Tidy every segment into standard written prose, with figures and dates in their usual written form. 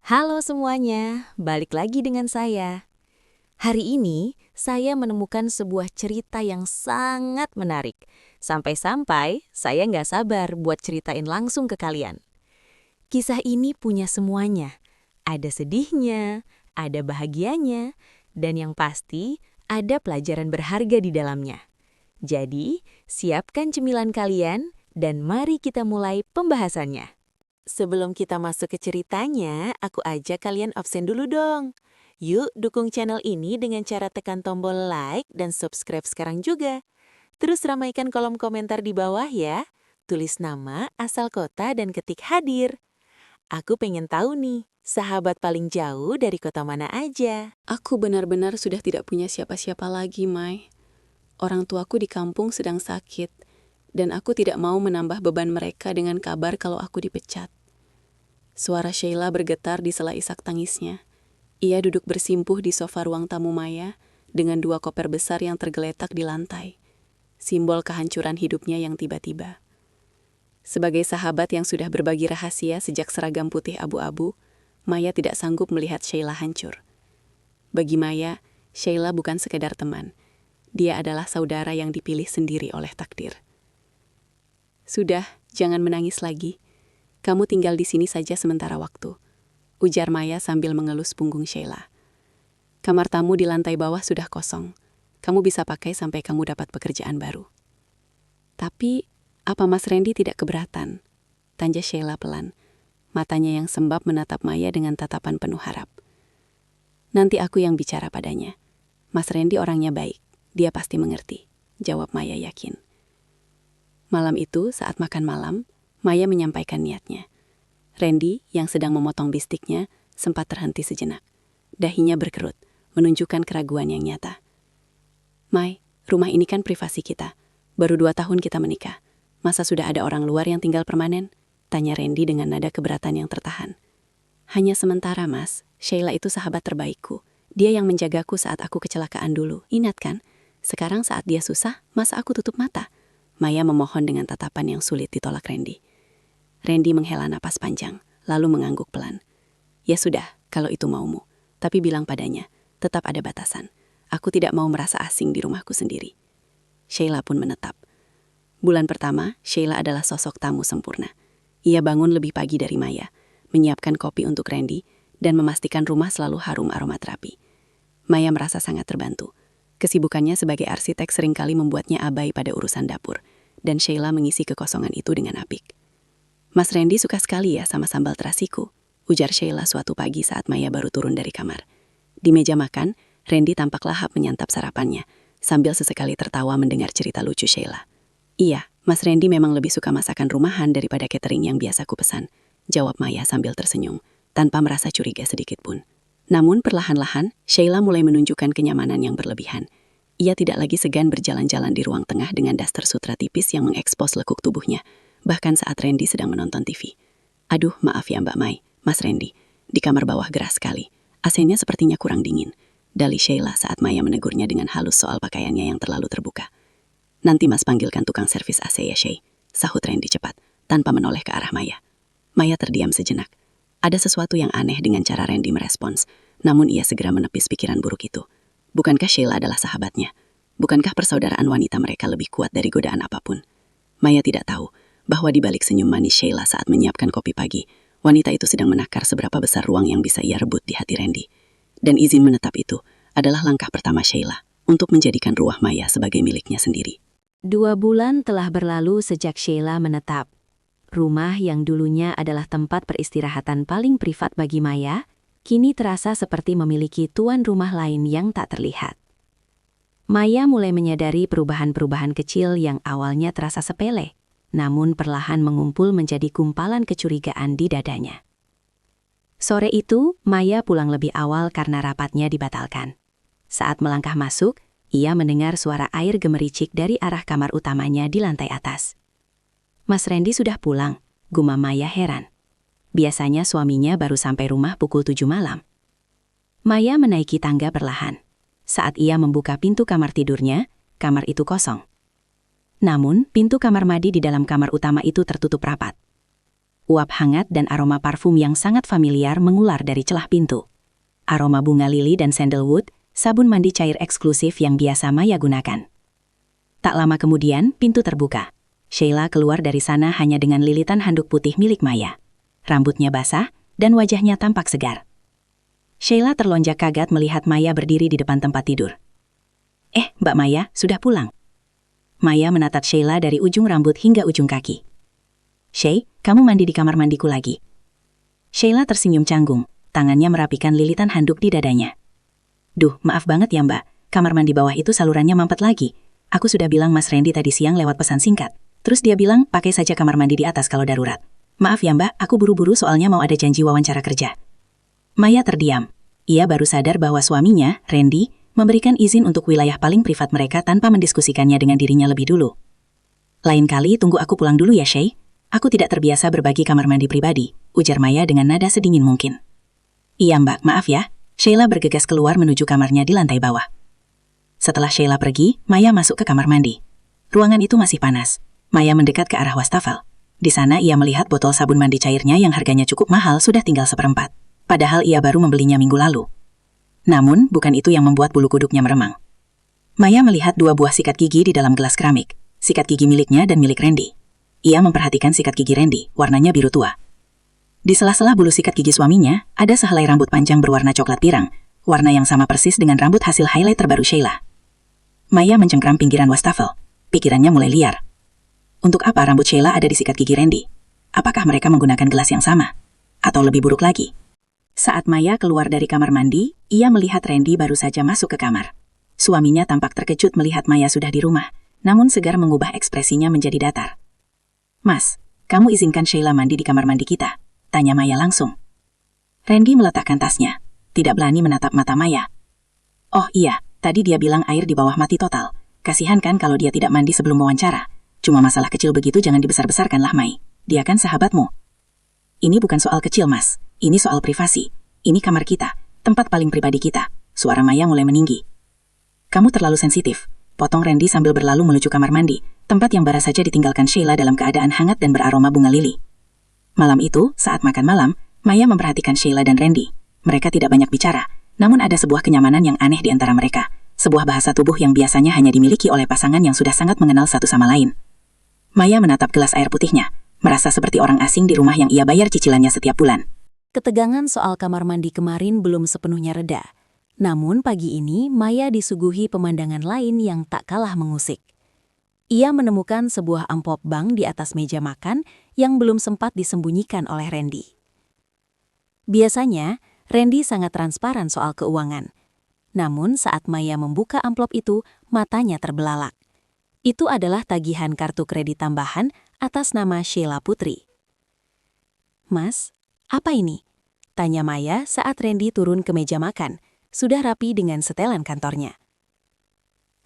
Halo semuanya, balik lagi dengan saya. Hari ini, saya menemukan sebuah cerita yang sangat menarik. Sampai-sampai, saya nggak sabar buat ceritain langsung ke kalian. Kisah ini punya semuanya. Ada sedihnya, ada bahagianya, dan yang pasti, ada pelajaran berharga di dalamnya. Jadi, siapkan cemilan kalian, dan mari kita mulai pembahasannya. Sebelum kita masuk ke ceritanya, aku ajak kalian absen dulu dong. Yuk dukung channel ini dengan cara tekan tombol like dan subscribe sekarang juga. Terus ramaikan kolom komentar di bawah ya. Tulis nama, asal kota, dan ketik hadir. Aku pengen tahu nih, sahabat paling jauh dari kota mana aja? Aku benar-benar sudah tidak punya siapa-siapa lagi, Mai. Orang tuaku di kampung sedang sakit, dan aku tidak mau menambah beban mereka dengan kabar kalau aku dipecat. Suara Sheila bergetar di sela isak tangisnya. Ia duduk bersimpuh di sofa ruang tamu Maya dengan dua koper besar yang tergeletak di lantai. Simbol kehancuran hidupnya yang tiba-tiba. Sebagai sahabat yang sudah berbagi rahasia sejak seragam putih abu-abu, Maya tidak sanggup melihat Sheila hancur. Bagi Maya, Sheila bukan sekedar teman. Dia adalah saudara yang dipilih sendiri oleh takdir. Sudah, jangan menangis lagi. Kamu tinggal di sini saja sementara waktu, ujar Maya sambil mengelus punggung Sheila. Kamar tamu di lantai bawah sudah kosong. Kamu bisa pakai sampai kamu dapat pekerjaan baru. Tapi, apa Mas Randy tidak keberatan? Tanya Sheila pelan. Matanya yang sembab menatap Maya dengan tatapan penuh harap. Nanti aku yang bicara padanya. Mas Randy orangnya baik. Dia pasti mengerti, jawab Maya yakin. Malam itu, saat makan malam, Maya menyampaikan niatnya. Randy, yang sedang memotong bistiknya, sempat terhenti sejenak. Dahinya berkerut, menunjukkan keraguan yang nyata. Mai, rumah ini kan privasi kita. Baru 2 tahun kita menikah. Masa sudah ada orang luar yang tinggal permanen? Tanya Randy dengan nada keberatan yang tertahan. Hanya sementara, Mas. Sheila itu sahabat terbaikku. Dia yang menjagaku saat aku kecelakaan dulu. Ingat kan? Sekarang saat dia susah, masa aku tutup mata? Maya memohon dengan tatapan yang sulit ditolak Randy. Randy menghela napas panjang, lalu mengangguk pelan. Ya sudah, kalau itu maumu. Tapi bilang padanya, tetap ada batasan. Aku tidak mau merasa asing di rumahku sendiri. Sheila pun menetap. Bulan pertama, Sheila adalah sosok tamu sempurna. Ia bangun lebih pagi dari Maya, menyiapkan kopi untuk Randy, dan memastikan rumah selalu harum aromaterapi. Maya merasa sangat terbantu. Kesibukannya sebagai arsitek seringkali membuatnya abai pada urusan dapur, dan Sheila mengisi kekosongan itu dengan apik. Mas Randy suka sekali ya sama sambal terasiku, ujar Sheila suatu pagi saat Maya baru turun dari kamar. Di meja makan, Randy tampak lahap menyantap sarapannya, sambil sesekali tertawa mendengar cerita lucu Sheila. Iya, Mas Randy memang lebih suka masakan rumahan daripada catering yang biasa kupesan, jawab Maya sambil tersenyum, tanpa merasa curiga sedikit pun. Namun perlahan-lahan, Sheila mulai menunjukkan kenyamanan yang berlebihan. Ia tidak lagi segan berjalan-jalan di ruang tengah dengan daster sutra tipis yang mengekspos lekuk tubuhnya, bahkan saat Randy sedang menonton TV. Aduh, maaf ya Mbak Mai, Mas Randy, di kamar bawah gerah sekali. AC-nya sepertinya kurang dingin, dalih Sheila saat Maya menegurnya dengan halus soal pakaiannya yang terlalu terbuka. Nanti Mas panggilkan tukang servis AC ya, Shay, sahut Randy cepat, tanpa menoleh ke arah Maya. Maya terdiam sejenak. Ada sesuatu yang aneh dengan cara Randy merespons, namun ia segera menepis pikiran buruk itu. Bukankah Sheila adalah sahabatnya? Bukankah persaudaraan wanita mereka lebih kuat dari godaan apapun? Maya tidak tahu bahwa di balik senyum manis Sheila saat menyiapkan kopi pagi, wanita itu sedang menakar seberapa besar ruang yang bisa ia rebut di hati Randy. Dan izin menetap itu adalah langkah pertama Sheila untuk menjadikan ruah Maya sebagai miliknya sendiri. 2 bulan telah berlalu sejak Sheila menetap. Rumah yang dulunya adalah tempat peristirahatan paling privat bagi Maya, kini terasa seperti memiliki tuan rumah lain yang tak terlihat. Maya mulai menyadari perubahan-perubahan kecil yang awalnya terasa sepele, namun perlahan mengumpul menjadi gumpalan kecurigaan di dadanya. Sore itu, Maya pulang lebih awal karena rapatnya dibatalkan. Saat melangkah masuk, ia mendengar suara air gemericik dari arah kamar utamanya di lantai atas. Mas Randy sudah pulang, gumam Maya heran. Biasanya suaminya baru sampai rumah pukul 7 malam. Maya menaiki tangga perlahan. Saat ia membuka pintu kamar tidurnya, kamar itu kosong. Namun, pintu kamar mandi di dalam kamar utama itu tertutup rapat. Uap hangat dan aroma parfum yang sangat familiar mengular dari celah pintu. Aroma bunga lili dan sandalwood, sabun mandi cair eksklusif yang biasa Maya gunakan. Tak lama kemudian, pintu terbuka. Sheila keluar dari sana hanya dengan lilitan handuk putih milik Maya. Rambutnya basah, dan wajahnya tampak segar. Sheila terlonjak kaget melihat Maya berdiri di depan tempat tidur. Mbak Maya, sudah pulang. Maya menatap Sheila dari ujung rambut hingga ujung kaki. Shay, kamu mandi di kamar mandiku lagi. Sheila tersenyum canggung, tangannya merapikan lilitan handuk di dadanya. Duh, maaf banget ya Mbak, kamar mandi bawah itu salurannya mampet lagi. Aku sudah bilang Mas Randy tadi siang lewat pesan singkat. Terus dia bilang pakai saja kamar mandi di atas kalau darurat. Maaf ya Mbak, aku buru-buru soalnya mau ada janji wawancara kerja. Maya terdiam. Ia baru sadar bahwa suaminya, Randy, memberikan izin untuk wilayah paling privat mereka tanpa mendiskusikannya dengan dirinya lebih dulu. Lain kali tunggu aku pulang dulu ya Shay. Aku tidak terbiasa berbagi kamar mandi pribadi, ujar Maya dengan nada sedingin mungkin. Iya Mbak, maaf ya. Sheila bergegas keluar menuju kamarnya di lantai bawah. Setelah Sheila pergi, Maya masuk ke kamar mandi. Ruangan itu masih panas. Maya mendekat ke arah wastafel. Di sana ia melihat botol sabun mandi cairnya yang harganya cukup mahal sudah tinggal seperempat. Padahal ia baru membelinya minggu lalu. Namun, bukan itu yang membuat bulu kuduknya meremang. Maya melihat 2 buah sikat gigi di dalam gelas keramik. Sikat gigi miliknya dan milik Randy. Ia memperhatikan sikat gigi Randy, warnanya biru tua. Di sela-sela bulu sikat gigi suaminya, ada sehelai rambut panjang berwarna coklat pirang, warna yang sama persis dengan rambut hasil highlight terbaru Sheila. Maya mencengkram pinggiran wastafel. Pikirannya mulai liar. Untuk apa rambut Sheila ada di sikat gigi Randy? Apakah mereka menggunakan gelas yang sama? Atau lebih buruk lagi? Saat Maya keluar dari kamar mandi, ia melihat Randy baru saja masuk ke kamar. Suaminya tampak terkejut melihat Maya sudah di rumah, namun segar mengubah ekspresinya menjadi datar. Mas, kamu izinkan Sheila mandi di kamar mandi kita? Tanya Maya langsung. Randy meletakkan tasnya, tidak berani menatap mata Maya. Oh iya, tadi dia bilang air di bawah mati total. Kasihan kan kalau dia tidak mandi sebelum wawancara. Cuma masalah kecil begitu jangan dibesar-besarkanlah Mai. Dia kan sahabatmu. Ini bukan soal kecil Mas, ini soal privasi. Ini kamar kita, tempat paling pribadi kita. Suara Maya mulai meninggi. Kamu terlalu sensitif. Potong Randy sambil berlalu menuju kamar mandi, tempat yang baru saja ditinggalkan Sheila dalam keadaan hangat dan beraroma bunga lili. Malam itu, saat makan malam, Maya memperhatikan Sheila dan Randy. Mereka tidak banyak bicara, namun ada sebuah kenyamanan yang aneh di antara mereka. Sebuah bahasa tubuh yang biasanya hanya dimiliki oleh pasangan yang sudah sangat mengenal satu sama lain. Maya menatap gelas air putihnya, merasa seperti orang asing di rumah yang ia bayar cicilannya setiap bulan. Ketegangan soal kamar mandi kemarin belum sepenuhnya reda. Namun pagi ini Maya disuguhi pemandangan lain yang tak kalah mengusik. Ia menemukan sebuah amplop bank di atas meja makan yang belum sempat disembunyikan oleh Randy. Biasanya, Randy sangat transparan soal keuangan. Namun saat Maya membuka amplop itu, matanya terbelalak. Itu adalah tagihan kartu kredit tambahan atas nama Sheila Putri. Mas, apa ini? Tanya Maya saat Randy turun ke meja makan. Sudah rapi dengan setelan kantornya.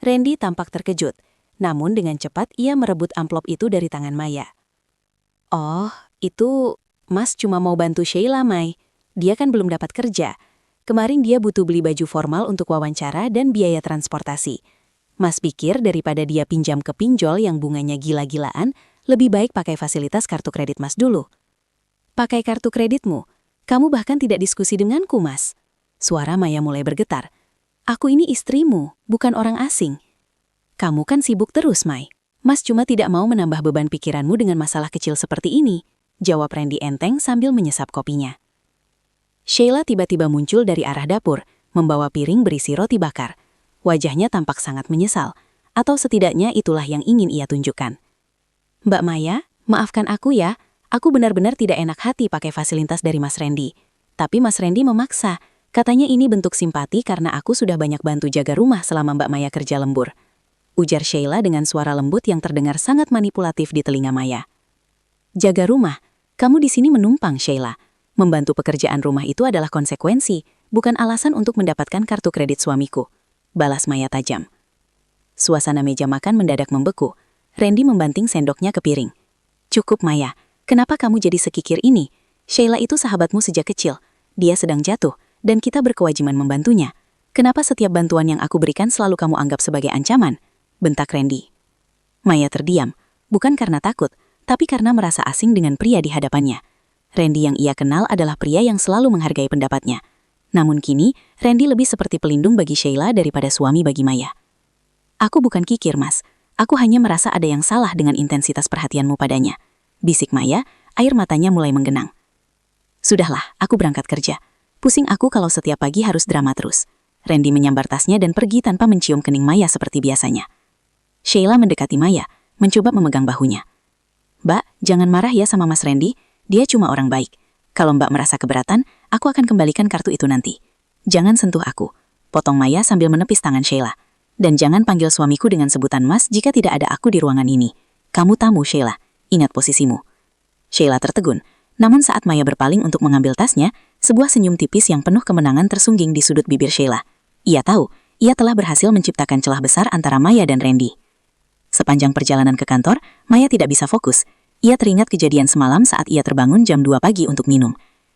Randy tampak terkejut, namun dengan cepat ia merebut amplop itu dari tangan Maya. Oh, itu Mas cuma mau bantu Sheila, Mai. Dia kan belum dapat kerja. Kemarin dia butuh beli baju formal untuk wawancara dan biaya transportasi. Mas pikir daripada dia pinjam ke pinjol yang bunganya gila-gilaan, lebih baik pakai fasilitas kartu kredit Mas dulu. Pakai kartu kreditmu? Kamu bahkan tidak diskusi denganku, Mas. Suara Maya mulai bergetar. Aku ini istrimu, bukan orang asing. Kamu kan sibuk terus, Mai. Mas cuma tidak mau menambah beban pikiranmu dengan masalah kecil seperti ini, jawab Randy enteng sambil menyesap kopinya. Sheila tiba-tiba muncul dari arah dapur, membawa piring berisi roti bakar. Wajahnya tampak sangat menyesal, atau setidaknya itulah yang ingin ia tunjukkan. Mbak Maya, maafkan aku ya, aku benar-benar tidak enak hati pakai fasilitas dari Mas Randy. Tapi Mas Randy memaksa. Katanya ini bentuk simpati karena aku sudah banyak bantu jaga rumah selama Mbak Maya kerja lembur. Ujar Sheila dengan suara lembut yang terdengar sangat manipulatif di telinga Maya. Jaga rumah? Kamu di sini menumpang, Sheila. Membantu pekerjaan rumah itu adalah konsekuensi, bukan alasan untuk mendapatkan kartu kredit suamiku. Balas Maya tajam. Suasana meja makan mendadak membeku. Randy membanting sendoknya ke piring. Cukup, Maya. Kenapa kamu jadi sekikir ini? Sheila itu sahabatmu sejak kecil. Dia sedang jatuh. Dan kita berkewajiban membantunya. Kenapa setiap bantuan yang aku berikan selalu kamu anggap sebagai ancaman? Bentak Randy. Maya terdiam, bukan karena takut, tapi karena merasa asing dengan pria di hadapannya. Randy yang ia kenal adalah pria yang selalu menghargai pendapatnya. Namun kini, Randy lebih seperti pelindung bagi Sheila daripada suami bagi Maya. Aku bukan kikir, Mas. Aku hanya merasa ada yang salah dengan intensitas perhatianmu padanya. Bisik Maya, air matanya mulai menggenang. Sudahlah, aku berangkat kerja. Pusing aku kalau setiap pagi harus drama terus. Randy menyambar tasnya dan pergi tanpa mencium kening Maya seperti biasanya. Sheila mendekati Maya, mencoba memegang bahunya. Mbak, jangan marah ya sama Mas Randy, dia cuma orang baik. Kalau Mbak merasa keberatan, aku akan kembalikan kartu itu nanti. Jangan sentuh aku, potong Maya sambil menepis tangan Sheila. Dan jangan panggil suamiku dengan sebutan Mas jika tidak ada aku di ruangan ini. Kamu tamu, Sheila. Ingat posisimu. Sheila tertegun, namun saat Maya berpaling untuk mengambil tasnya, sebuah senyum tipis yang penuh kemenangan tersungging di sudut bibir Sheila. Ia tahu, ia telah berhasil menciptakan celah besar antara Maya dan Randy. Sepanjang perjalanan ke kantor, Maya tidak bisa fokus. Ia teringat kejadian semalam saat ia terbangun jam 2 pagi untuk minum.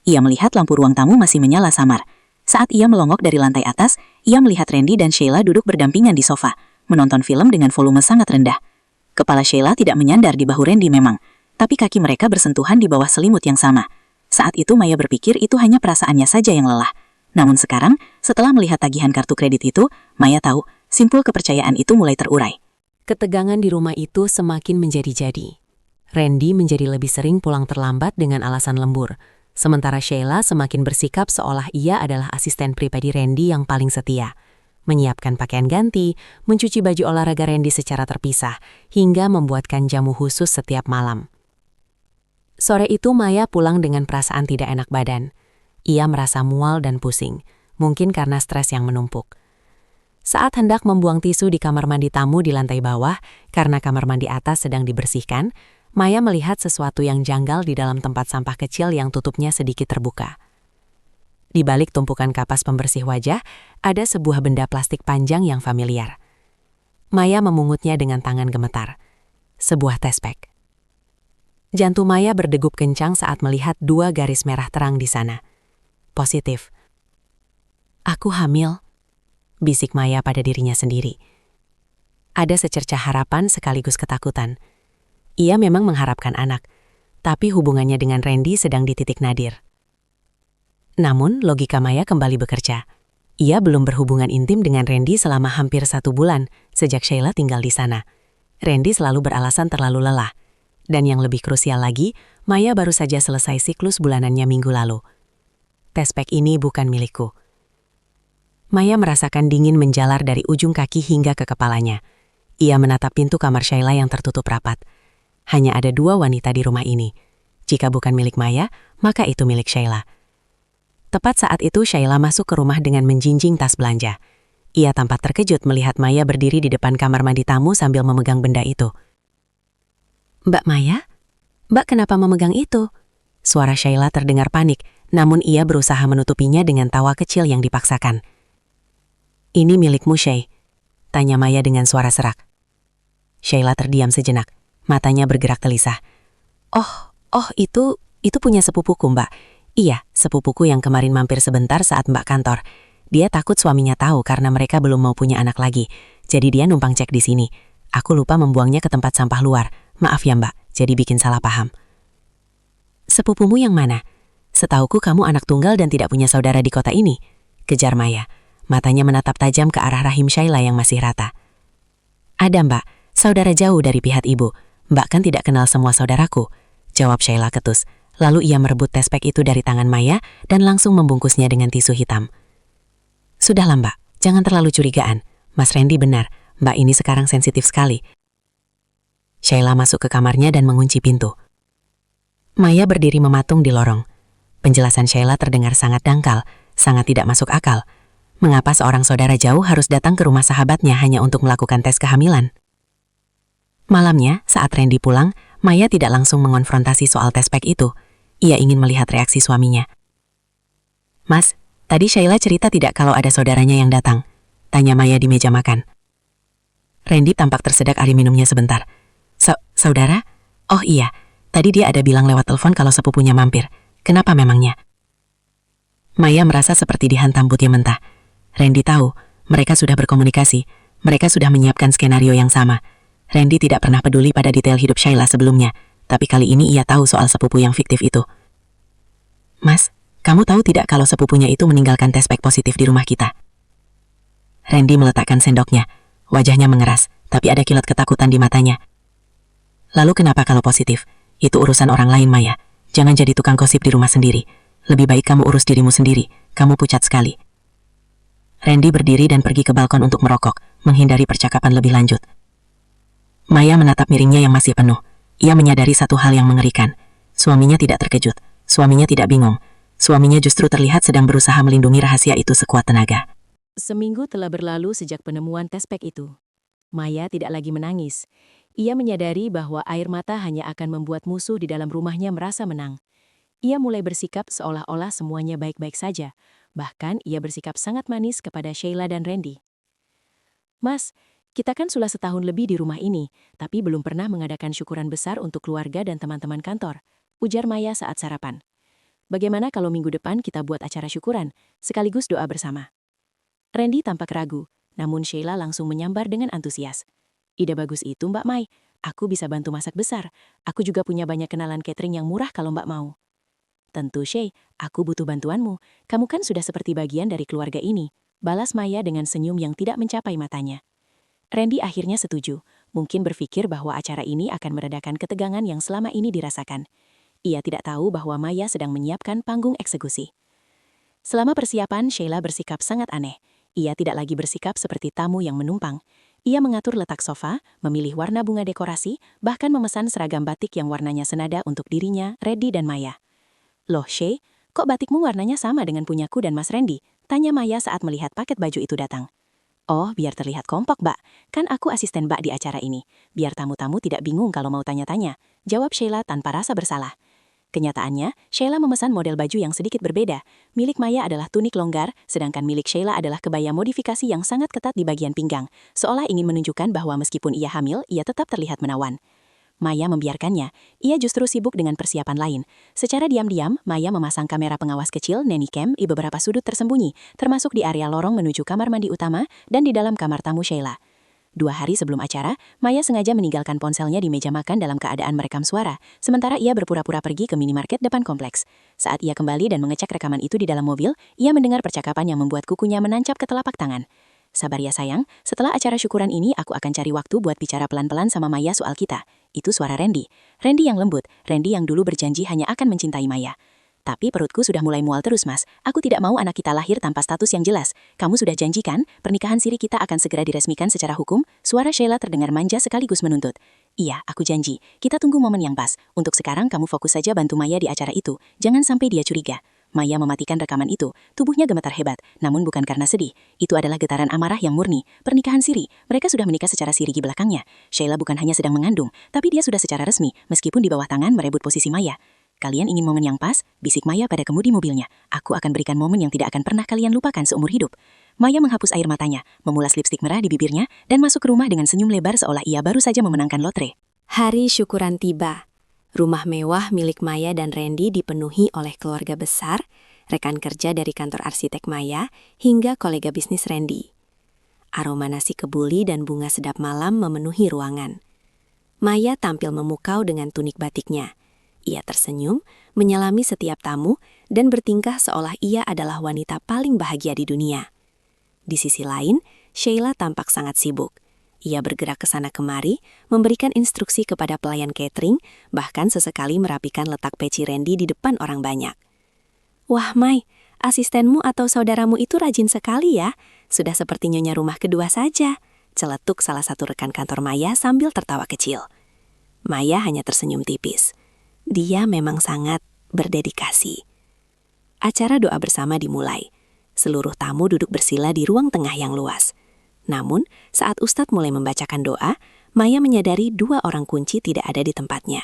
Ia melihat lampu ruang tamu masih menyala samar. Saat ia melongok dari lantai atas, ia melihat Randy dan Sheila duduk berdampingan di sofa, menonton film dengan volume sangat rendah. Kepala Sheila tidak menyandar di bahu Randy memang, tapi kaki mereka bersentuhan di bawah selimut yang sama. Saat itu Maya berpikir itu hanya perasaannya saja yang lelah. Namun sekarang, setelah melihat tagihan kartu kredit itu, Maya tahu, simpul kepercayaan itu mulai terurai. Ketegangan di rumah itu semakin menjadi-jadi. Randy menjadi lebih sering pulang terlambat dengan alasan lembur, sementara Sheila semakin bersikap seolah ia adalah asisten pribadi Randy yang paling setia. Menyiapkan pakaian ganti, mencuci baju olahraga Randy secara terpisah, hingga membuatkan jamu khusus setiap malam. Sore itu Maya pulang dengan perasaan tidak enak badan. Ia merasa mual dan pusing, mungkin karena stres yang menumpuk. Saat hendak membuang tisu di kamar mandi tamu di lantai bawah, karena kamar mandi atas sedang dibersihkan, Maya melihat sesuatu yang janggal di dalam tempat sampah kecil yang tutupnya sedikit terbuka. Di balik tumpukan kapas pembersih wajah, ada sebuah benda plastik panjang yang familiar. Maya memungutnya dengan tangan gemetar. Sebuah tespek. Jantung Maya berdegup kencang saat melihat 2 garis merah terang di sana. Positif. Aku hamil, bisik Maya pada dirinya sendiri. Ada secercah harapan sekaligus ketakutan. Ia memang mengharapkan anak, tapi hubungannya dengan Randy sedang di titik nadir. Namun, logika Maya kembali bekerja. Ia belum berhubungan intim dengan Randy selama hampir 1 bulan sejak Sheila tinggal di sana. Randy selalu beralasan terlalu lelah. Dan yang lebih krusial lagi, Maya baru saja selesai siklus bulanannya minggu lalu. Tespek ini bukan milikku. Maya merasakan dingin menjalar dari ujung kaki hingga ke kepalanya. Ia menatap pintu kamar Sheila yang tertutup rapat. Hanya ada 2 wanita di rumah ini. Jika bukan milik Maya, maka itu milik Sheila. Tepat saat itu Sheila masuk ke rumah dengan menjinjing tas belanja. Ia tampak terkejut melihat Maya berdiri di depan kamar mandi tamu sambil memegang benda itu. Mbak Maya? Mbak kenapa memegang itu? Suara Sheila terdengar panik, namun ia berusaha menutupinya dengan tawa kecil yang dipaksakan. Ini milikmu, Shay, tanya Maya dengan suara serak. Sheila terdiam sejenak, matanya bergerak gelisah. Oh, itu punya sepupuku, Mbak. Iya, sepupuku yang kemarin mampir sebentar saat Mbak kantor. Dia takut suaminya tahu karena mereka belum mau punya anak lagi. Jadi dia numpang cek di sini. Aku lupa membuangnya ke tempat sampah luar. Maaf ya Mbak, jadi bikin salah paham. Sepupumu yang mana? Setauku kamu anak tunggal dan tidak punya saudara di kota ini. Kejar Maya. Matanya menatap tajam ke arah rahim Sheila yang masih rata. Ada Mbak, saudara jauh dari pihak ibu. Mbak kan tidak kenal semua saudaraku. Jawab Sheila ketus. Lalu ia merebut tespek itu dari tangan Maya dan langsung membungkusnya dengan tisu hitam. Sudahlah Mbak, jangan terlalu curigaan. Mas Randy benar, Mbak ini sekarang sensitif sekali. Sheila masuk ke kamarnya dan mengunci pintu. Maya berdiri mematung di lorong. Penjelasan Sheila terdengar sangat dangkal, sangat tidak masuk akal. Mengapa seorang saudara jauh harus datang ke rumah sahabatnya hanya untuk melakukan tes kehamilan? Malamnya, saat Randy pulang, Maya tidak langsung mengonfrontasi soal tespek itu. Ia ingin melihat reaksi suaminya. Mas, tadi Sheila cerita tidak kalau ada saudaranya yang datang? Tanya Maya di meja makan. Randy tampak tersedak ari minumnya sebentar. Saudara? Oh iya, tadi dia ada bilang lewat telepon kalau sepupunya mampir. Kenapa memangnya? Maya merasa seperti dihantam putih mentah. Randy tahu, mereka sudah berkomunikasi. Mereka sudah menyiapkan skenario yang sama. Randy tidak pernah peduli pada detail hidup Sheila sebelumnya, tapi kali ini ia tahu soal sepupu yang fiktif itu. Mas, kamu tahu tidak kalau sepupunya itu meninggalkan tes pack positif di rumah kita? Randy meletakkan sendoknya. Wajahnya mengeras, tapi ada kilat ketakutan di matanya. Lalu kenapa kalau positif? Itu urusan orang lain, Maya. Jangan jadi tukang gosip di rumah sendiri. Lebih baik kamu urus dirimu sendiri. Kamu pucat sekali. Randy berdiri dan pergi ke balkon untuk merokok, menghindari percakapan lebih lanjut. Maya menatap miringnya yang masih penuh. Ia menyadari satu hal yang mengerikan. Suaminya tidak terkejut. Suaminya tidak bingung. Suaminya justru terlihat sedang berusaha melindungi rahasia itu sekuat tenaga. Seminggu telah berlalu sejak penemuan tes pack itu. Maya tidak lagi menangis. Ia menyadari bahwa air mata hanya akan membuat musuh di dalam rumahnya merasa menang. Ia mulai bersikap seolah-olah semuanya baik-baik saja. Bahkan ia bersikap sangat manis kepada Sheila dan Randy. Mas, kita kan sudah setahun lebih di rumah ini, tapi belum pernah mengadakan syukuran besar untuk keluarga dan teman-teman kantor, ujar Maya saat sarapan. Bagaimana kalau minggu depan kita buat acara syukuran, sekaligus doa bersama? Randy tampak ragu, namun Sheila langsung menyambar dengan antusias. Ide bagus itu, Mbak Mai. Aku bisa bantu masak besar. Aku juga punya banyak kenalan catering yang murah kalau Mbak mau. Tentu, Shay. Aku butuh bantuanmu. Kamu kan sudah seperti bagian dari keluarga ini. Balas Maya dengan senyum yang tidak mencapai matanya. Randy akhirnya setuju. Mungkin berpikir bahwa acara ini akan meredakan ketegangan yang selama ini dirasakan. Ia tidak tahu bahwa Maya sedang menyiapkan panggung eksekusi. Selama persiapan, Sheila bersikap sangat aneh. Ia tidak lagi bersikap seperti tamu yang menumpang. Ia mengatur letak sofa, memilih warna bunga dekorasi, bahkan memesan seragam batik yang warnanya senada untuk dirinya, Randy dan Maya. Loh, Shay, kok batikmu warnanya sama dengan punyaku dan Mas Randy? Tanya Maya saat melihat paket baju itu datang. Oh, biar terlihat kompak, Mbak. Kan aku asisten Mbak di acara ini. Biar tamu-tamu tidak bingung kalau mau tanya-tanya. Jawab Sheila tanpa rasa bersalah. Kenyataannya, Sheila memesan model baju yang sedikit berbeda. Milik Maya adalah tunik longgar, sedangkan milik Sheila adalah kebaya modifikasi yang sangat ketat di bagian pinggang, seolah ingin menunjukkan bahwa meskipun ia hamil, ia tetap terlihat menawan. Maya membiarkannya, ia justru sibuk dengan persiapan lain. Secara diam-diam, Maya memasang kamera pengawas kecil, nanny cam, di beberapa sudut tersembunyi, termasuk di area lorong menuju kamar mandi utama dan di dalam kamar tamu Sheila. 2 hari sebelum acara, Maya sengaja meninggalkan ponselnya di meja makan dalam keadaan merekam suara, sementara ia berpura-pura pergi ke minimarket depan kompleks. Saat ia kembali dan mengecek rekaman itu di dalam mobil, ia mendengar percakapan yang membuat kukunya menancap ke telapak tangan. Sabar ya sayang, setelah acara syukuran ini aku akan cari waktu buat bicara pelan-pelan sama Maya soal kita. Itu suara Randy. Randy yang lembut, Randy yang dulu berjanji hanya akan mencintai Maya. Tapi perutku sudah mulai mual terus, Mas. Aku tidak mau anak kita lahir tanpa status yang jelas. Kamu sudah janjikan, pernikahan siri kita akan segera diresmikan secara hukum? Suara Sheila terdengar manja sekaligus menuntut. Iya, aku janji. Kita tunggu momen yang pas. Untuk sekarang kamu fokus saja bantu Maya di acara itu. Jangan sampai dia curiga. Maya mematikan rekaman itu. Tubuhnya gemetar hebat, namun bukan karena sedih. Itu adalah getaran amarah yang murni. Pernikahan siri. Mereka sudah menikah secara siri di belakangnya. Sheila bukan hanya sedang mengandung, tapi dia sudah secara resmi, meskipun di bawah tangan merebut posisi Maya. Kalian ingin momen yang pas? Bisik Maya pada kemudi mobilnya. Aku akan berikan momen yang tidak akan pernah kalian lupakan seumur hidup. Maya menghapus air matanya, memulas lipstik merah di bibirnya, dan masuk ke rumah dengan senyum lebar seolah ia baru saja memenangkan lotre. Hari syukuran tiba. Rumah mewah milik Maya dan Randy dipenuhi oleh keluarga besar, rekan kerja dari kantor arsitek Maya, hingga kolega bisnis Randy. Aroma nasi kebuli dan bunga sedap malam memenuhi ruangan. Maya tampil memukau dengan tunik batiknya. Ia tersenyum, menyelami setiap tamu, dan bertingkah seolah ia adalah wanita paling bahagia di dunia. Di sisi lain, Sheila tampak sangat sibuk. Ia bergerak ke sana kemari, memberikan instruksi kepada pelayan catering, bahkan sesekali merapikan letak peci Randy di depan orang banyak. Wah, Mai, asistenmu atau saudaramu itu rajin sekali ya. Sudah seperti nyonya rumah kedua saja. Celetuk salah satu rekan kantor Maya sambil tertawa kecil. Maya hanya tersenyum tipis. Dia memang sangat berdedikasi. Acara doa bersama dimulai. Seluruh tamu duduk bersila di ruang tengah yang luas. Namun, saat Ustadz mulai membacakan doa, Maya menyadari 2 orang kunci tidak ada di tempatnya.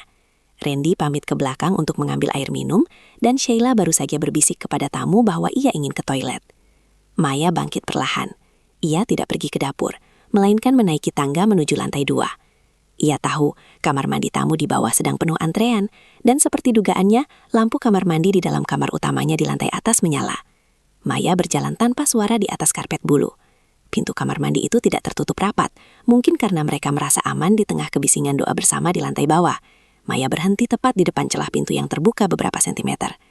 Randy pamit ke belakang untuk mengambil air minum, dan Sheila baru saja berbisik kepada tamu bahwa ia ingin ke toilet. Maya bangkit perlahan. Ia tidak pergi ke dapur, melainkan menaiki tangga menuju lantai 2. Ia tahu kamar mandi tamu di bawah sedang penuh antrean, dan seperti dugaannya, lampu kamar mandi di dalam kamar utamanya di lantai atas menyala. Maya berjalan tanpa suara di atas karpet bulu. Pintu kamar mandi itu tidak tertutup rapat, mungkin karena mereka merasa aman di tengah kebisingan doa bersama di lantai bawah. Maya berhenti tepat di depan celah pintu yang terbuka beberapa sentimeter.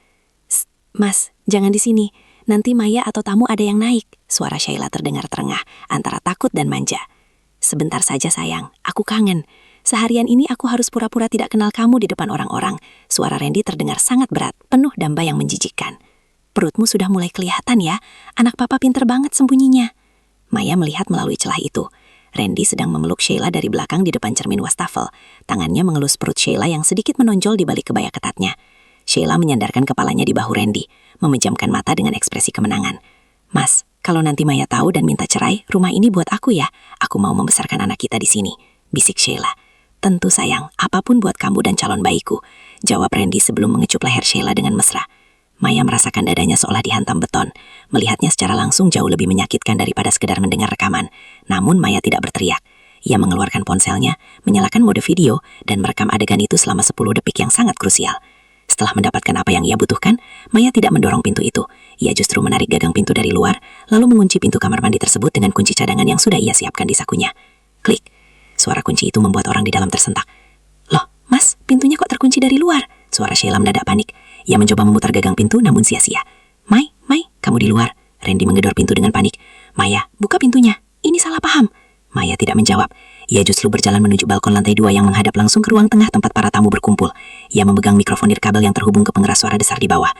Mas, jangan di sini. Nanti Maya atau tamu ada yang naik. Suara Sheila terdengar terengah, antara takut dan manja. Sebentar saja sayang, aku kangen. Seharian ini aku harus pura-pura tidak kenal kamu di depan orang-orang. Suara Randy terdengar sangat berat, penuh damba yang menjijikkan. Perutmu sudah mulai kelihatan ya, anak papa pinter banget sembunyinya. Maya melihat melalui celah itu. Randy sedang memeluk Sheila dari belakang di depan cermin wastafel. Tangannya mengelus perut Sheila yang sedikit menonjol di balik kebaya ketatnya. Sheila menyandarkan kepalanya di bahu Randy, memejamkan mata dengan ekspresi kemenangan. Mas, kalau nanti Maya tahu dan minta cerai, rumah ini buat aku ya. Aku mau membesarkan anak kita di sini, bisik Sheila. Tentu sayang, apapun buat kamu dan calon bayiku, jawab Randy sebelum mengecup leher Sheila dengan mesra. Maya merasakan dadanya seolah dihantam beton. Melihatnya secara langsung jauh lebih menyakitkan daripada sekedar mendengar rekaman. Namun Maya tidak berteriak. Ia mengeluarkan ponselnya, menyalakan mode video, dan merekam adegan itu selama 10 detik yang sangat krusial. Setelah mendapatkan apa yang ia butuhkan, Maya tidak mendorong pintu itu. Ia justru menarik gagang pintu dari luar, lalu mengunci pintu kamar mandi tersebut dengan kunci cadangan yang sudah ia siapkan di sakunya. Klik. Suara kunci itu membuat orang di dalam tersentak. Loh, Mas, pintunya kok terkunci dari luar? Suara Sheila mendadak panik. Ia mencoba memutar gagang pintu namun sia-sia. Mai, kamu di luar. Randy menggedor pintu dengan panik. Maya, buka pintunya. Ini salah paham. Maya tidak menjawab. Ia justru berjalan menuju balkon lantai 2 yang menghadap langsung ke ruang tengah tempat para tamu berkumpul. Ia memegang mikrofon nirkabel yang terhubung ke pengeras suara besar di bawah.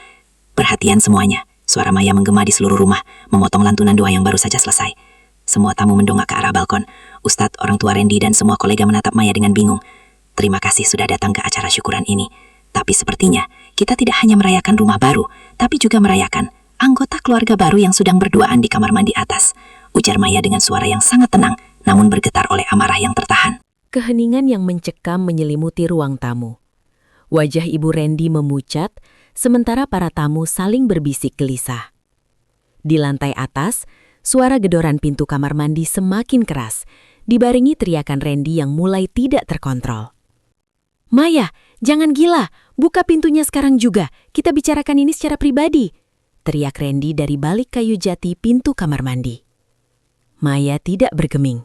Perhatian semuanya. Suara Maya menggema di seluruh rumah, memotong lantunan doa yang baru saja selesai. Semua tamu mendongak ke arah balkon. Ustadz, orang tua Randy, dan semua kolega menatap Maya dengan bingung. Terima kasih sudah datang ke acara syukuran ini. Tapi sepertinya, kita tidak hanya merayakan rumah baru, tapi juga merayakan anggota keluarga baru yang sedang berduaan di kamar mandi atas. Ujar Maya dengan suara yang sangat tenang, namun bergetar oleh amarah yang tertahan. Keheningan yang mencekam menyelimuti ruang tamu. Wajah Ibu Randy memucat, sementara para tamu saling berbisik gelisah. Di lantai atas, suara gedoran pintu kamar mandi semakin keras, dibarengi teriakan Randy yang mulai tidak terkontrol. Maya, jangan gila, buka pintunya sekarang juga, kita bicarakan ini secara pribadi, teriak Randy dari balik kayu jati pintu kamar mandi. Maya tidak bergeming.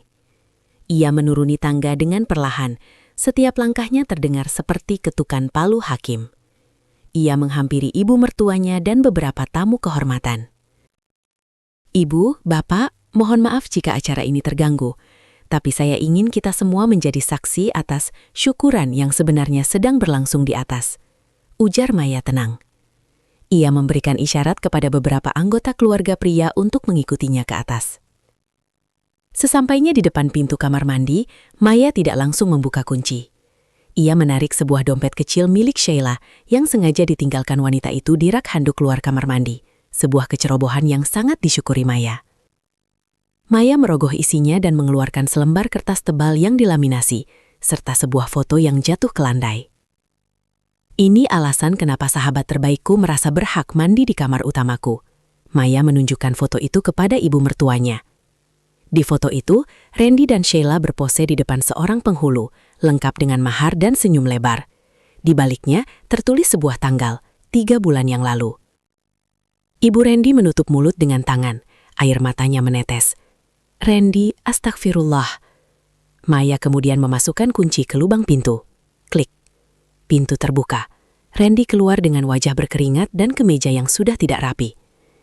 Ia menuruni tangga dengan perlahan, setiap langkahnya terdengar seperti ketukan palu hakim. Ia menghampiri ibu mertuanya dan beberapa tamu kehormatan. Ibu, Bapak, mohon maaf jika acara ini terganggu, tapi saya ingin kita semua menjadi saksi atas syukuran yang sebenarnya sedang berlangsung di atas, ujar Maya tenang. Ia memberikan isyarat kepada beberapa anggota keluarga pria untuk mengikutinya ke atas. Sesampainya di depan pintu kamar mandi, Maya tidak langsung membuka kunci. Ia menarik sebuah dompet kecil milik Sheila yang sengaja ditinggalkan wanita itu di rak handuk luar kamar mandi, sebuah kecerobohan yang sangat disyukuri Maya. Maya merogoh isinya dan mengeluarkan selembar kertas tebal yang dilaminasi, serta sebuah foto yang jatuh ke landai. Ini alasan kenapa sahabat terbaikku merasa berhak mandi di kamar utamaku. Maya menunjukkan foto itu kepada ibu mertuanya. Di foto itu, Randy dan Sheila berpose di depan seorang penghulu, lengkap dengan mahar dan senyum lebar. Di baliknya, tertulis sebuah tanggal, 3 bulan yang lalu. Ibu Randy menutup mulut dengan tangan, air matanya menetes. Randy, astagfirullah. Maya kemudian memasukkan kunci ke lubang pintu. Klik. Pintu terbuka. Randy keluar dengan wajah berkeringat dan kemeja yang sudah tidak rapi.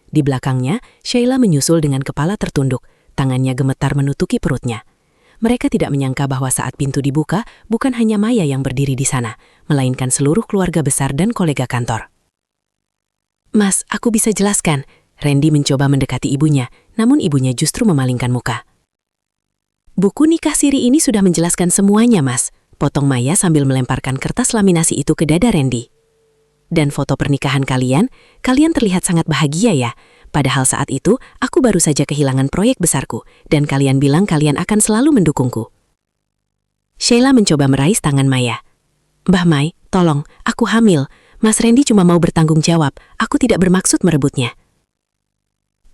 Di belakangnya, Sheila menyusul dengan kepala tertunduk, tangannya gemetar menutuki perutnya. Mereka tidak menyangka bahwa saat pintu dibuka, bukan hanya Maya yang berdiri di sana, melainkan seluruh keluarga besar dan kolega kantor. Mas, aku bisa jelaskan. Randy mencoba mendekati ibunya, namun ibunya justru memalingkan muka. Buku nikah siri ini sudah menjelaskan semuanya, Mas. Potong Maya sambil melemparkan kertas laminasi itu ke dada Randy. Dan foto pernikahan kalian terlihat sangat bahagia ya. Padahal saat itu, aku baru saja kehilangan proyek besarku, dan kalian bilang kalian akan selalu mendukungku. Sheila mencoba meraih tangan Maya. Mbah Mai, tolong, aku hamil. Mas Randy cuma mau bertanggung jawab, aku tidak bermaksud merebutnya.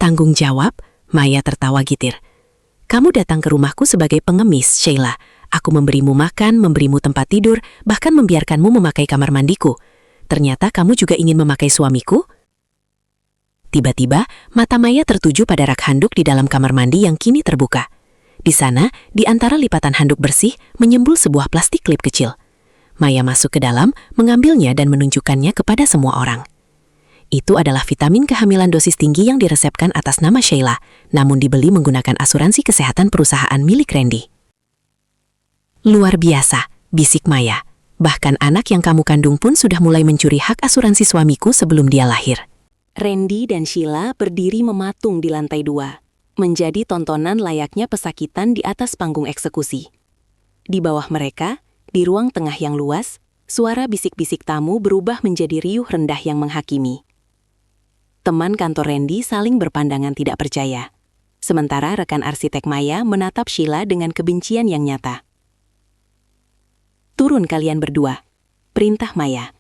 Tanggung jawab? Maya tertawa gitir. Kamu datang ke rumahku sebagai pengemis, Sheila. Aku memberimu makan, memberimu tempat tidur, bahkan membiarkanmu memakai kamar mandiku. Ternyata kamu juga ingin memakai suamiku? Tiba-tiba, mata Maya tertuju pada rak handuk di dalam kamar mandi yang kini terbuka. Di sana, di antara lipatan handuk bersih, menyembul sebuah plastik klip kecil. Maya masuk ke dalam, mengambilnya dan menunjukkannya kepada semua orang. Itu adalah vitamin kehamilan dosis tinggi yang diresepkan atas nama Sheila, namun dibeli menggunakan asuransi kesehatan perusahaan milik Randy. Luar biasa, bisik Maya. Bahkan anak yang kamu kandung pun sudah mulai mencuri hak asuransi suamiku sebelum dia lahir. Randy dan Sheila berdiri mematung di lantai 2, menjadi tontonan layaknya pesakitan di atas panggung eksekusi. Di bawah mereka, di ruang tengah yang luas, suara bisik-bisik tamu berubah menjadi riuh rendah yang menghakimi. Teman kantor Randy saling berpandangan tidak percaya. Sementara rekan arsitek Maya menatap Sheila dengan kebencian yang nyata. "Turun kalian berdua," perintah Maya.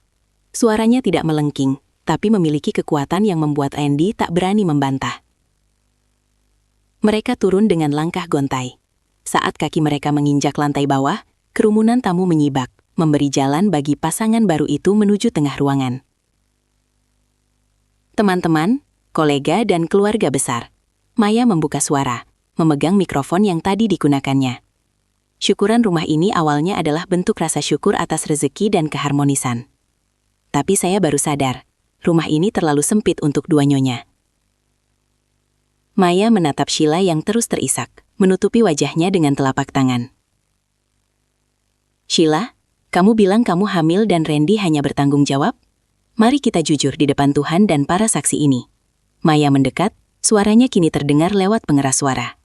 Suaranya tidak melengking, tapi memiliki kekuatan yang membuat Randy tak berani membantah. Mereka turun dengan langkah gontai. Saat kaki mereka menginjak lantai bawah, kerumunan tamu menyibak, memberi jalan bagi pasangan baru itu menuju tengah ruangan. Teman-teman, kolega, dan keluarga besar, Maya membuka suara, memegang mikrofon yang tadi digunakannya. Syukuran rumah ini awalnya adalah bentuk rasa syukur atas rezeki dan keharmonisan. Tapi saya baru sadar, rumah ini terlalu sempit untuk dua nyonya. Maya menatap Sheila yang terus terisak, menutupi wajahnya dengan telapak tangan. "Sheila, kamu bilang kamu hamil dan Randy hanya bertanggung jawab? Mari kita jujur di depan Tuhan dan para saksi ini." Maya mendekat, suaranya kini terdengar lewat pengeras suara.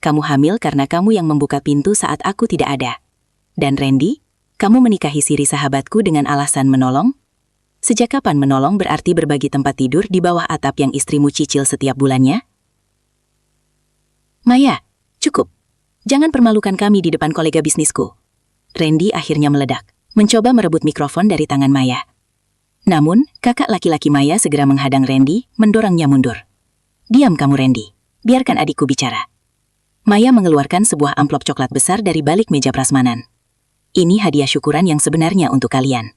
"Kamu hamil karena kamu yang membuka pintu saat aku tidak ada. Dan Randy, kamu menikahi siri sahabatku dengan alasan menolong? Sejak kapan menolong berarti berbagi tempat tidur di bawah atap yang istrimu cicil setiap bulannya?" "Maya, cukup. Jangan permalukan kami di depan kolega bisnisku." Randy akhirnya meledak, mencoba merebut mikrofon dari tangan Maya. Namun, kakak laki-laki Maya segera menghadang Randy, mendorongnya mundur. "Diam kamu Randy, biarkan adikku bicara." Maya mengeluarkan sebuah amplop coklat besar dari balik meja prasmanan. "Ini hadiah syukuran yang sebenarnya untuk kalian.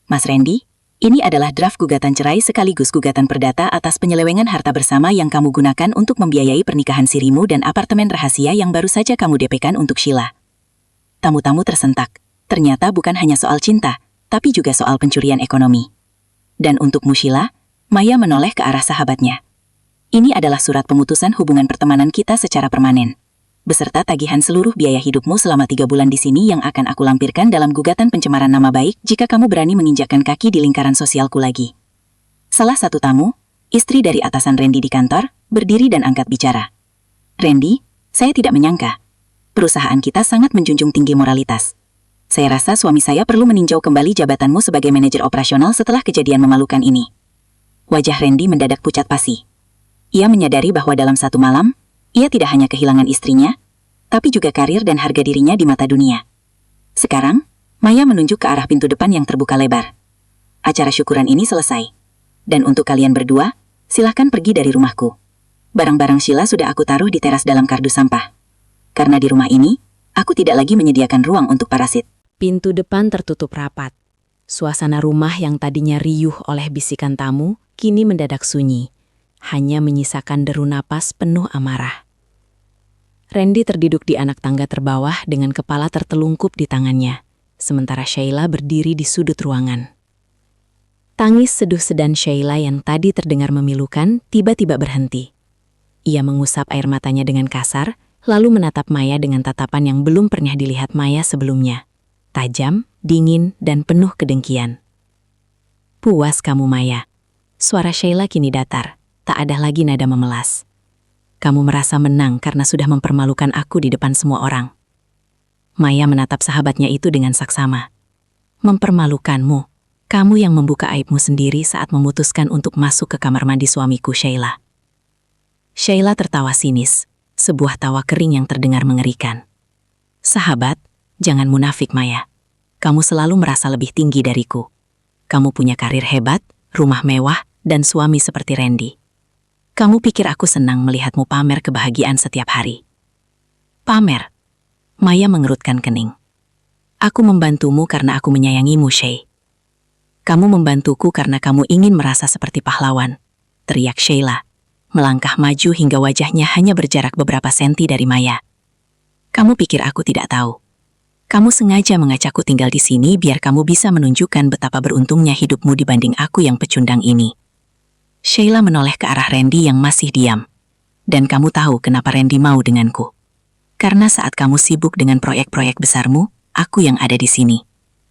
Mas Randy, ini adalah draft gugatan cerai sekaligus gugatan perdata atas penyelewengan harta bersama yang kamu gunakan untuk membiayai pernikahan sirimu dan apartemen rahasia yang baru saja kamu DP-kan untuk Sheila." Tamu-tamu tersentak. Ternyata bukan hanya soal cinta, tapi juga soal pencurian ekonomi. "Dan untukmu Sheila," Maya menoleh ke arah sahabatnya. "Ini adalah surat pemutusan hubungan pertemanan kita secara permanen, beserta tagihan seluruh biaya hidupmu selama 3 bulan di sini yang akan aku lampirkan dalam gugatan pencemaran nama baik jika kamu berani menginjakkan kaki di lingkaran sosialku lagi." Salah satu tamu, istri dari atasan Randy di kantor, berdiri dan angkat bicara. "Randy, saya tidak menyangka. Perusahaan kita sangat menjunjung tinggi moralitas. Saya rasa suami saya perlu meninjau kembali jabatanmu sebagai manajer operasional setelah kejadian memalukan ini." Wajah Randy mendadak pucat pasi. Ia menyadari bahwa dalam satu malam, ia tidak hanya kehilangan istrinya, tapi juga karir dan harga dirinya di mata dunia. Sekarang, Maya menunjuk ke arah pintu depan yang terbuka lebar. "Acara syukuran ini selesai. Dan untuk kalian berdua, silahkan pergi dari rumahku. Barang-barang Sheila sudah aku taruh di teras dalam kardus sampah. Karena di rumah ini, aku tidak lagi menyediakan ruang untuk parasit." Pintu depan tertutup rapat. Suasana rumah yang tadinya riuh oleh bisikan tamu, kini mendadak sunyi. Hanya menyisakan deru napas penuh amarah. Randy terduduk di anak tangga terbawah dengan kepala tertelungkup di tangannya, sementara Sheila berdiri di sudut ruangan. Tangis seduh sedan Sheila yang tadi terdengar memilukan tiba-tiba berhenti. Ia mengusap air matanya dengan kasar, lalu menatap Maya dengan tatapan yang belum pernah dilihat Maya sebelumnya. Tajam, dingin, dan penuh kedengkian. "Puas kamu Maya." Suara Sheila kini datar, tak ada lagi nada memelas. "Kamu merasa menang karena sudah mempermalukan aku di depan semua orang." Maya menatap sahabatnya itu dengan saksama. "Mempermalukanmu? Kamu yang membuka aibmu sendiri saat memutuskan untuk masuk ke kamar mandi suamiku Sheila." Sheila tertawa sinis, sebuah tawa kering yang terdengar mengerikan. "Sahabat, jangan munafik Maya. Kamu selalu merasa lebih tinggi dariku. Kamu punya karir hebat, rumah mewah, dan suami seperti Randy. Kamu pikir aku senang melihatmu pamer kebahagiaan setiap hari?" "Pamer?" Maya mengerutkan kening. "Aku membantumu karena aku menyayangimu, Shay." "Kamu membantuku karena kamu ingin merasa seperti pahlawan," teriak Sheila, melangkah maju hingga wajahnya hanya berjarak beberapa senti dari Maya. "Kamu pikir aku tidak tahu? Kamu sengaja mengajakku tinggal di sini biar kamu bisa menunjukkan betapa beruntungnya hidupmu dibanding aku yang pecundang ini. Sheila menoleh ke arah Randy yang masih diam. Dan kamu tahu kenapa Randy mau denganku. Karena saat kamu sibuk dengan proyek-proyek besarmu, aku yang ada di sini.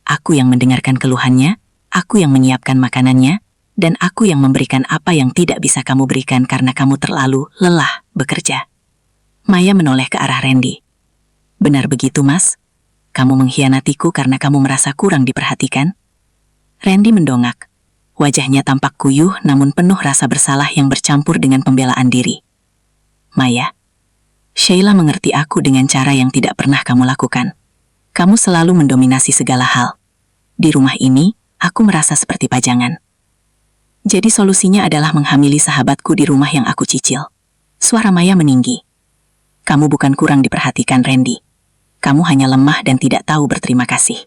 Aku yang mendengarkan keluhannya, aku yang menyiapkan makanannya, dan aku yang memberikan apa yang tidak bisa kamu berikan karena kamu terlalu lelah bekerja. Maya menoleh ke arah Randy. Benar begitu, Mas? Kamu mengkhianatiku karena kamu merasa kurang diperhatikan? Randy mendongak. Wajahnya tampak kuyuh namun penuh rasa bersalah yang bercampur dengan pembelaan diri. Maya, Sheila mengerti aku dengan cara yang tidak pernah kamu lakukan. Kamu selalu mendominasi segala hal. Di rumah ini, aku merasa seperti pajangan. Jadi solusinya adalah menghamili sahabatku di rumah yang aku cicil. Suara Maya meninggi. Kamu bukan kurang diperhatikan, Randy. Kamu hanya lemah dan tidak tahu berterima kasih.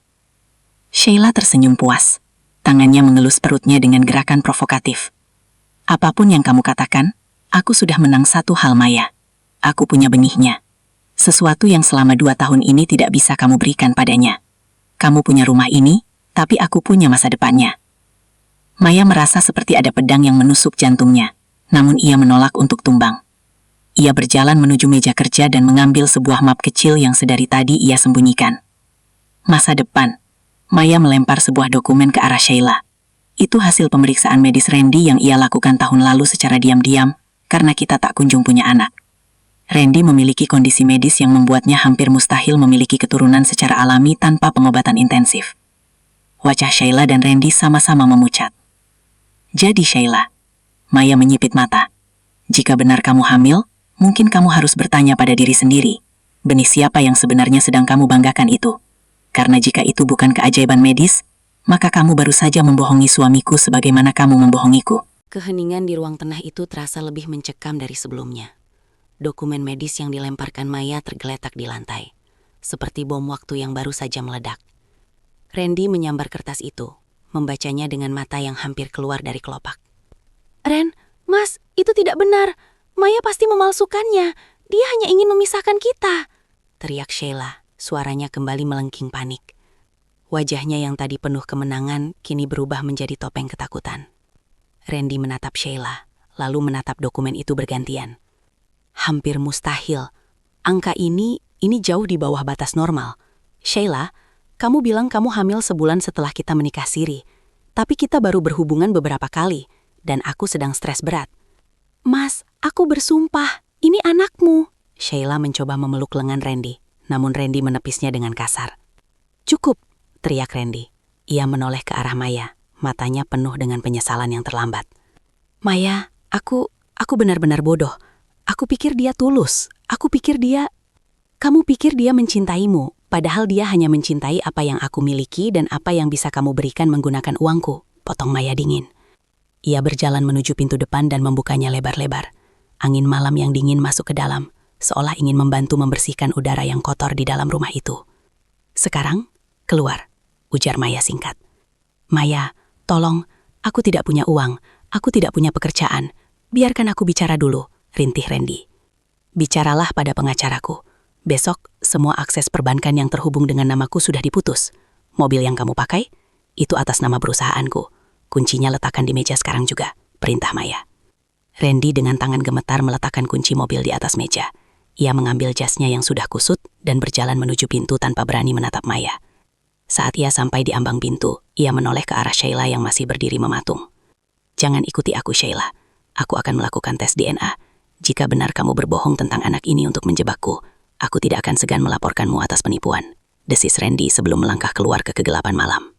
Sheila tersenyum puas. Tangannya mengelus perutnya dengan gerakan provokatif. Apapun yang kamu katakan, aku sudah menang satu hal, Maya. Aku punya benihnya. Sesuatu yang selama 2 tahun ini tidak bisa kamu berikan padanya. Kamu punya rumah ini, tapi aku punya masa depannya. Maya merasa seperti ada pedang yang menusuk jantungnya, namun ia menolak untuk tumbang. Ia berjalan menuju meja kerja dan mengambil sebuah map kecil yang sedari tadi ia sembunyikan. Masa depan. Maya melempar sebuah dokumen ke arah Sheila. Itu hasil pemeriksaan medis Randy yang ia lakukan tahun lalu secara diam-diam, karena kita tak kunjung punya anak. Randy memiliki kondisi medis yang membuatnya hampir mustahil memiliki keturunan secara alami tanpa pengobatan intensif. Wajah Sheila dan Randy sama-sama memucat. Jadi Sheila, Maya menyipit mata. Jika benar kamu hamil, mungkin kamu harus bertanya pada diri sendiri, benih siapa yang sebenarnya sedang kamu banggakan itu? Karena jika itu bukan keajaiban medis, maka kamu baru saja membohongi suamiku sebagaimana kamu membohongiku. Keheningan di ruang tengah itu terasa lebih mencekam dari sebelumnya. Dokumen medis yang dilemparkan Maya tergeletak di lantai, seperti bom waktu yang baru saja meledak. Randy menyambar kertas itu, membacanya dengan mata yang hampir keluar dari kelopak. "Ren, Mas, itu tidak benar. Maya pasti memalsukannya. Dia hanya ingin memisahkan kita," teriak Sheila, suaranya kembali melengking panik. Wajahnya yang tadi penuh kemenangan kini berubah menjadi topeng ketakutan. Randy menatap Sheila, lalu menatap dokumen itu bergantian. Hampir mustahil. Angka ini jauh di bawah batas normal. Sheila, kamu bilang kamu hamil sebulan setelah kita menikah siri. Tapi kita baru berhubungan beberapa kali, dan aku sedang stres berat. "Mas, aku bersumpah, ini anakmu." Sheila mencoba memeluk lengan Randy, namun Randy menepisnya dengan kasar. "Cukup," teriak Randy. Ia menoleh ke arah Maya, matanya penuh dengan penyesalan yang terlambat. "Maya, aku benar-benar bodoh. Aku pikir dia tulus. Kamu pikir dia mencintaimu, padahal dia hanya mencintai apa yang aku miliki dan apa yang bisa kamu berikan menggunakan uangku," potong Maya dingin. Ia berjalan menuju pintu depan dan membukanya lebar-lebar. Angin malam yang dingin masuk ke dalam, seolah ingin membantu membersihkan udara yang kotor di dalam rumah itu. "Sekarang, keluar," ujar Maya singkat. "Maya, tolong, aku tidak punya uang, aku tidak punya pekerjaan. Biarkan aku bicara dulu," rintih Randy. "Bicaralah pada pengacaraku. Besok, semua akses perbankan yang terhubung dengan namaku sudah diputus. Mobil yang kamu pakai, itu atas nama perusahaanku. Kuncinya letakkan di meja sekarang juga," perintah Maya. Randy dengan tangan gemetar meletakkan kunci mobil di atas meja. Ia mengambil jasnya yang sudah kusut dan berjalan menuju pintu tanpa berani menatap Maya. Saat ia sampai di ambang pintu, ia menoleh ke arah Sheila yang masih berdiri mematung. "Jangan ikuti aku, Sheila. Aku akan melakukan tes DNA. Jika benar kamu berbohong tentang anak ini untuk menjebakku, aku tidak akan segan melaporkanmu atas penipuan," desis Randy sebelum melangkah keluar ke kegelapan malam.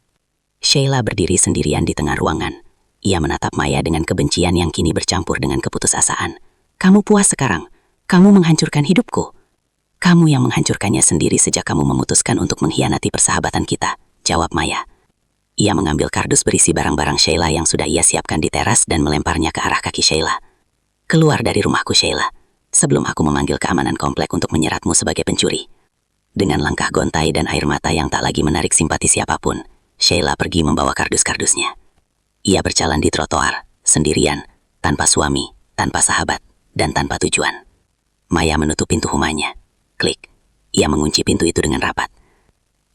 Sheila berdiri sendirian di tengah ruangan. Ia menatap Maya dengan kebencian yang kini bercampur dengan keputusasaan. "Kamu puas sekarang? Kamu menghancurkan hidupku. Kamu yang menghancurkannya sendiri sejak kamu memutuskan untuk mengkhianati persahabatan kita," jawab Maya. Ia mengambil kardus berisi barang-barang Sheila yang sudah ia siapkan di teras dan melemparnya ke arah kaki Sheila. "Keluar dari rumahku, Sheila, sebelum aku memanggil keamanan komplek untuk menyeratmu sebagai pencuri." Dengan langkah gontai dan air mata yang tak lagi menarik simpati siapapun, Sheila pergi membawa kardus-kardusnya. Ia berjalan di trotoar, sendirian, tanpa suami, tanpa sahabat, dan tanpa tujuan. Maya menutup pintu rumahnya. Klik. Ia mengunci pintu itu dengan rapat.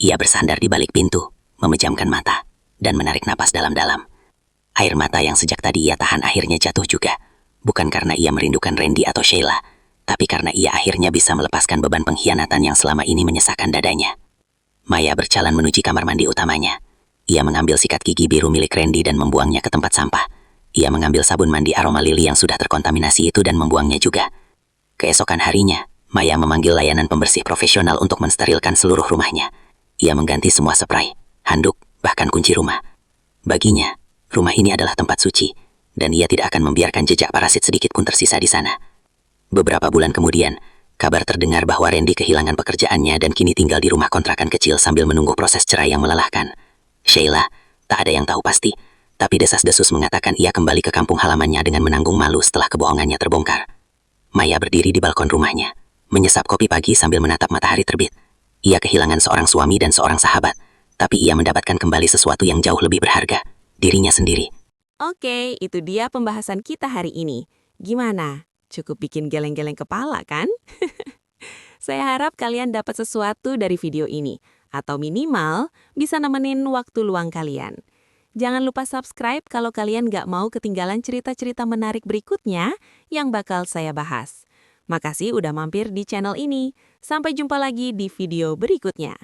Ia bersandar di balik pintu, memejamkan mata, dan menarik napas dalam-dalam. Air mata yang sejak tadi ia tahan akhirnya jatuh juga. Bukan karena ia merindukan Randy atau Sheila, tapi karena ia akhirnya bisa melepaskan beban pengkhianatan yang selama ini menyesakkan dadanya. Maya berjalan menuju kamar mandi utamanya. Ia mengambil sikat gigi biru milik Randy dan membuangnya ke tempat sampah. Ia mengambil sabun mandi aroma lili yang sudah terkontaminasi itu dan membuangnya juga. Keesokan harinya, Maya memanggil layanan pembersih profesional untuk mensterilkan seluruh rumahnya. Ia mengganti semua spray, handuk, bahkan kunci rumah. Baginya, rumah ini adalah tempat suci, dan ia tidak akan membiarkan jejak parasit sedikit pun tersisa di sana. Beberapa bulan kemudian, kabar terdengar bahwa Randy kehilangan pekerjaannya dan kini tinggal di rumah kontrakan kecil sambil menunggu proses cerai yang melelahkan. Sheila, tak ada yang tahu pasti, tapi desas-desus mengatakan ia kembali ke kampung halamannya dengan menanggung malu setelah kebohongannya terbongkar. Maya berdiri di balkon rumahnya, menyesap kopi pagi sambil menatap matahari terbit. Ia kehilangan seorang suami dan seorang sahabat, tapi ia mendapatkan kembali sesuatu yang jauh lebih berharga, dirinya sendiri. Oke, itu dia pembahasan kita hari ini. Gimana? Cukup bikin geleng-geleng kepala, kan? Saya harap kalian dapat sesuatu dari video ini, atau minimal bisa nemenin waktu luang kalian. Jangan lupa subscribe kalau kalian nggak mau ketinggalan cerita-cerita menarik berikutnya yang bakal saya bahas. Makasih udah mampir di channel ini. Sampai jumpa lagi di video berikutnya.